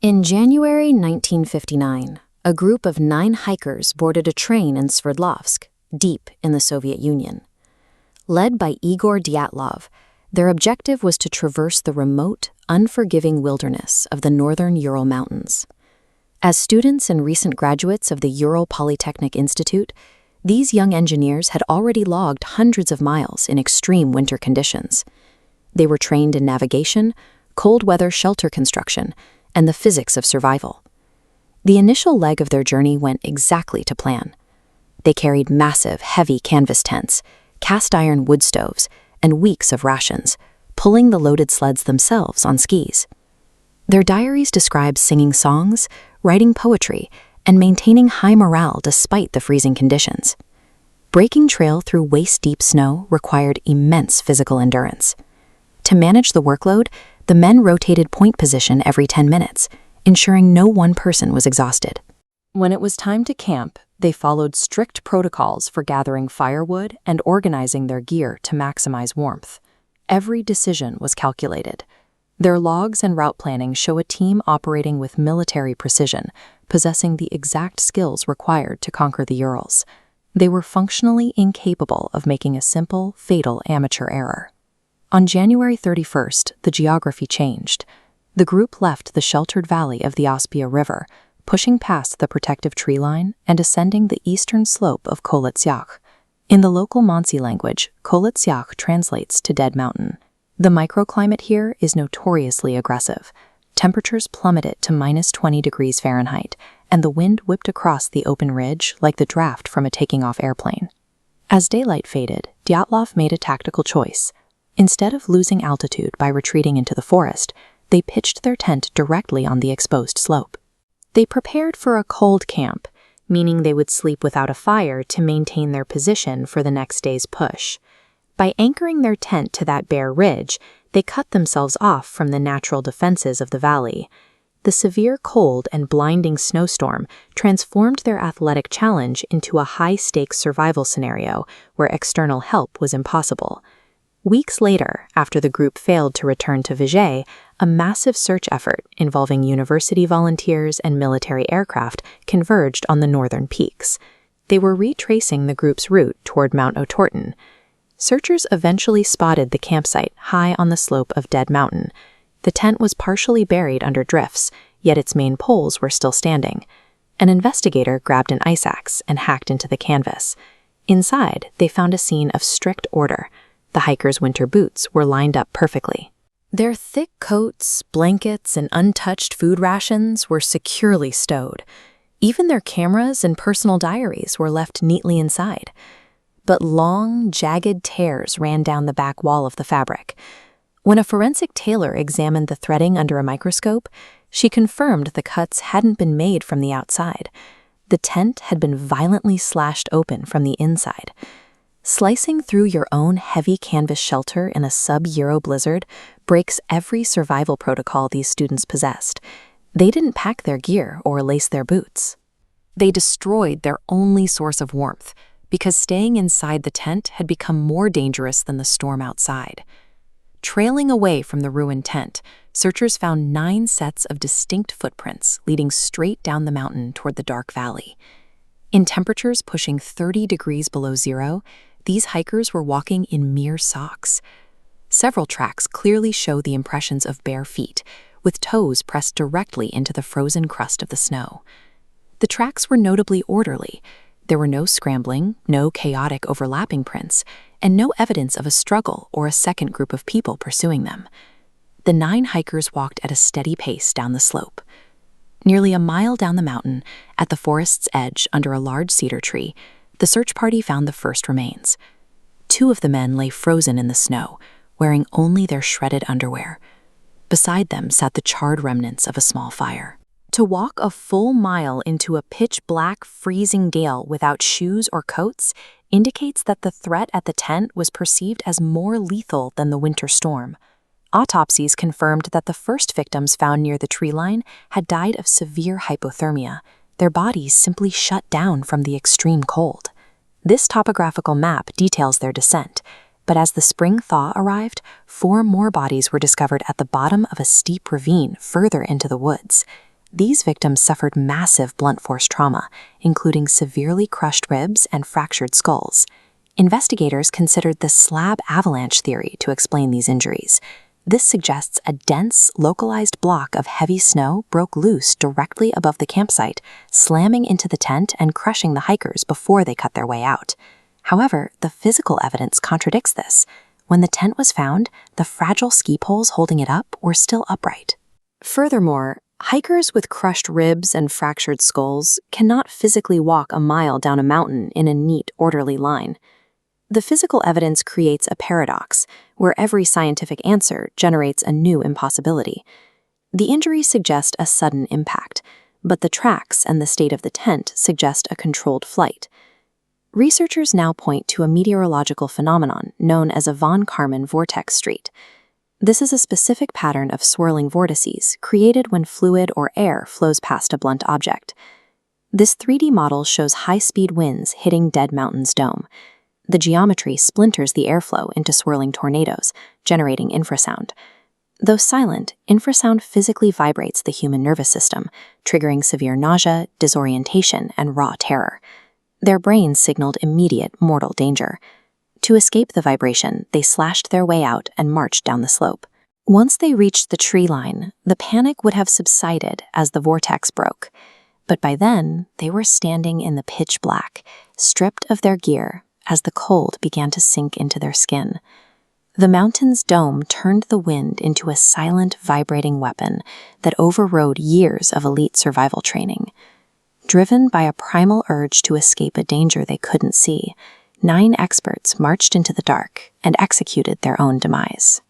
In January 1959, a group of 9 hikers boarded a train in Sverdlovsk, deep in the Soviet Union. Led by Igor Dyatlov, their objective was to traverse the remote, unforgiving wilderness of the northern Ural Mountains. As students and recent graduates of the Ural Polytechnic Institute, these young engineers had already logged hundreds of miles in extreme winter conditions. They were trained in navigation, cold-weather shelter construction, and the physics of survival. The initial leg of their journey went exactly to plan. They carried massive, heavy canvas tents, cast-iron wood stoves, and weeks of rations, pulling the loaded sleds themselves on skis. Their diaries describe singing songs, writing poetry, and maintaining high morale despite the freezing conditions. Breaking trail through waist-deep snow required immense physical endurance. To manage the workload, the men rotated point position every 10 minutes, ensuring no one person was exhausted. When it was time to camp, they followed strict protocols for gathering firewood and organizing their gear to maximize warmth. Every decision was calculated. Their logs and route planning show a team operating with military precision, possessing the exact skills required to conquer the Urals. They were functionally incapable of making a simple, fatal amateur error. On January 31st, the geography changed. The group left the sheltered valley of the Ospia River, pushing past the protective tree line and ascending the eastern slope of Kolets-Yakh. In the local Mansi language, Kolets-Yakh translates to Dead Mountain. The microclimate here is notoriously aggressive. Temperatures plummeted to -20 degrees Fahrenheit, and the wind whipped across the open ridge like the draft from a taking-off airplane. As daylight faded, Dyatlov made a tactical choice. Instead of losing altitude by retreating into the forest, they pitched their tent directly on the exposed slope. They prepared for a cold camp, meaning they would sleep without a fire to maintain their position for the next day's push. By anchoring their tent to that bare ridge, they cut themselves off from the natural defenses of the valley. The severe cold and blinding snowstorm transformed their athletic challenge into a high-stakes survival scenario where external help was impossible. Weeks later, after the group failed to return to Vijay, a massive search effort involving university volunteers and military aircraft converged on the northern peaks. They were retracing the group's route toward Mount Otorten. Searchers eventually spotted the campsite high on the slope of Dead Mountain. The tent was partially buried under drifts, yet its main poles were still standing. An investigator grabbed an ice axe and hacked into the canvas. Inside, they found a scene of strict order. The hikers' winter boots were lined up perfectly. Their thick coats, blankets, and untouched food rations were securely stowed. Even their cameras and personal diaries were left neatly inside. But long, jagged tears ran down the back wall of the fabric. When a forensic tailor examined the threading under a microscope, she confirmed the cuts hadn't been made from the outside. The tent had been violently slashed open from the inside. Slicing through your own heavy canvas shelter in a sub-Euro blizzard breaks every survival protocol these students possessed. They didn't pack their gear or lace their boots. They destroyed their only source of warmth because staying inside the tent had become more dangerous than the storm outside. Trailing away from the ruined tent, searchers found 9 sets of distinct footprints leading straight down the mountain toward the dark valley. In temperatures pushing 30 degrees below zero, these hikers were walking in mere socks. Several tracks clearly show the impressions of bare feet, with toes pressed directly into the frozen crust of the snow. The tracks were notably orderly. There were no scrambling, no chaotic overlapping prints, and no evidence of a struggle or a second group of people pursuing them. The 9 hikers walked at a steady pace down the slope. Nearly a mile down the mountain, at the forest's edge under a large cedar tree, the search party found the first remains. 2 of the men lay frozen in the snow, wearing only their shredded underwear. Beside them sat the charred remnants of a small fire. To walk a full mile into a pitch-black, freezing gale without shoes or coats indicates that the threat at the tent was perceived as more lethal than the winter storm. Autopsies confirmed that the first victims found near the tree line had died of severe hypothermia. Their bodies simply shut down from the extreme cold. This topographical map details their descent, but as the spring thaw arrived, 4 more bodies were discovered at the bottom of a steep ravine further into the woods. These victims suffered massive blunt force trauma, including severely crushed ribs and fractured skulls. Investigators considered the slab avalanche theory to explain these injuries. This suggests a dense, localized block of heavy snow broke loose directly above the campsite, slamming into the tent and crushing the hikers before they cut their way out. However, the physical evidence contradicts this. When the tent was found, the fragile ski poles holding it up were still upright. Furthermore, hikers with crushed ribs and fractured skulls cannot physically walk a mile down a mountain in a neat, orderly line. The physical evidence creates a paradox, where every scientific answer generates a new impossibility. The injuries suggest a sudden impact, but the tracks and the state of the tent suggest a controlled flight. Researchers now point to a meteorological phenomenon known as a von Karman vortex street. This is a specific pattern of swirling vortices created when fluid or air flows past a blunt object. This 3D model shows high-speed winds hitting Dead Mountain's dome. The geometry splinters the airflow into swirling tornadoes, generating infrasound. Though silent, infrasound physically vibrates the human nervous system, triggering severe nausea, disorientation, and raw terror. Their brains signaled immediate mortal danger. To escape the vibration, they slashed their way out and marched down the slope. Once they reached the tree line, the panic would have subsided as the vortex broke. But by then, they were standing in the pitch black, stripped of their gear, as the cold began to sink into their skin. The mountain's dome turned the wind into a silent, vibrating weapon that overrode years of elite survival training. Driven by a primal urge to escape a danger they couldn't see, 9 experts marched into the dark and executed their own demise.